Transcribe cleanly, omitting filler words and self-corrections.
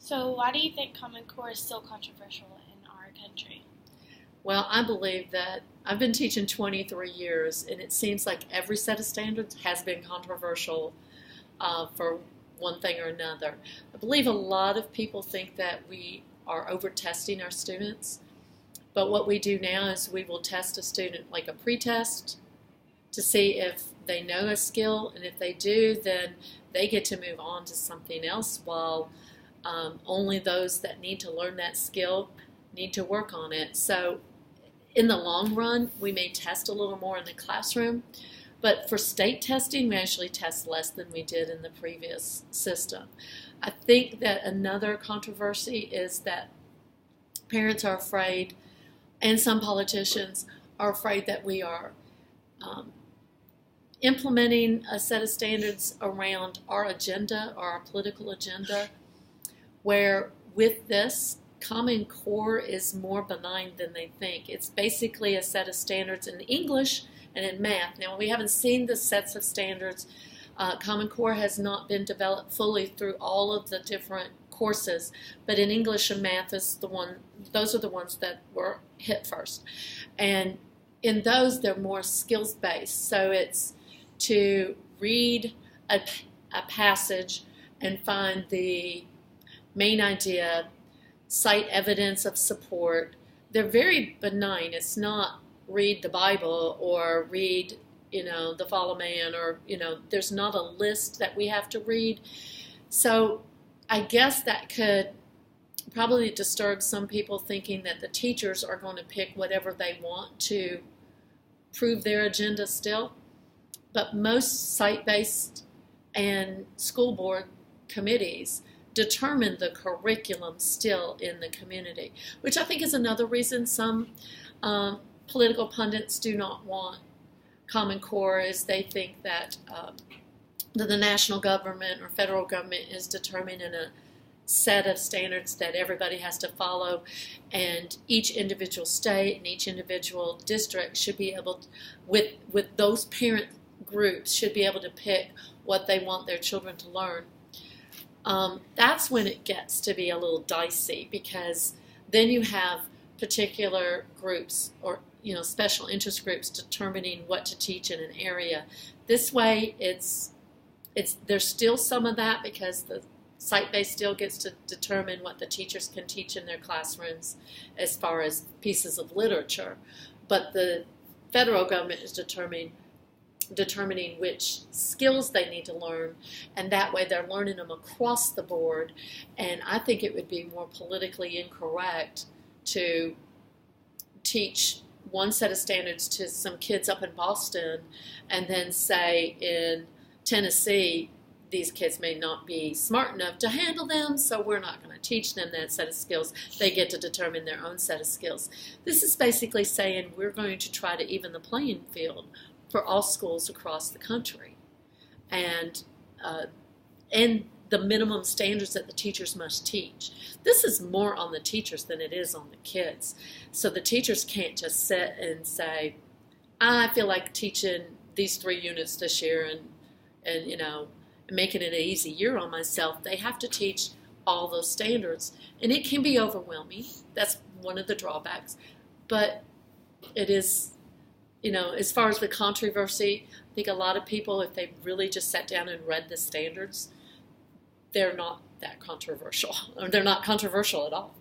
So why do you think Common Core is still controversial in our country? Well, I believe that I've been teaching 23 years, and it seems like every set of standards has been controversial for one thing or another. I believe a lot of people think that we are over testing our students, but what we do now is we will test a student like a pretest to see if they know a skill, and if they do, then they get to move on to something else, while only those that need to learn that skill need to work on it. So in the long run, we may test a little more in the classroom, but for state testing, we actually test less than we did in the previous system. I think that another controversy is that parents are afraid, and some politicians are afraid, that we are implementing a set of standards around our agenda, or our political agenda, where with this, Common Core is more benign than they think. It's basically a set of standards in English and in math. Now, we haven't seen the sets of standards. Common Core has not been developed fully through all of the different courses, but in English and math those are the ones that were hit first. And in those, they're more skills-based. So it's to read a passage and find the main idea, cite evidence of support. They're very benign. It's not read the Bible or read, the Fall of Man, or, there's not a list that we have to read. So I guess that could probably disturb some people, thinking that the teachers are going to pick whatever they want to prove their agenda still. But most site-based and school board committees determine the curriculum still in the community, which I think is another reason some political pundits do not want Common Core, is they think that the national government or federal government is determining a set of standards that everybody has to follow, and each individual state and each individual district should be able to, with those parent groups, should be able to pick what they want their children to learn. That's when it gets to be a little dicey, because then you have particular groups, or special interest groups, determining what to teach in an area. This way, there's still some of that, because the site-based still gets to determine what the teachers can teach in their classrooms as far as pieces of literature, but the federal government is determining which skills they need to learn, and that way they're learning them across the board. And I think it would be more politically incorrect to teach one set of standards to some kids up in Boston, and then say in Tennessee, these kids may not be smart enough to handle them, so we're not going to teach them that set of skills. They get to determine their own set of skills. This is basically saying we're going to try to even the playing field for all schools across the country, and the minimum standards that the teachers must teach. This is more on the teachers than it is on the kids. So the teachers can't just sit and say, I feel like teaching these 3 units this year and making it an easy year on myself. They have to teach all those standards, and it can be overwhelming. That's one of the drawbacks, but it is. As far as the controversy, I think a lot of people, if they really just sat down and read the standards, they're not that controversial. They're not controversial at all.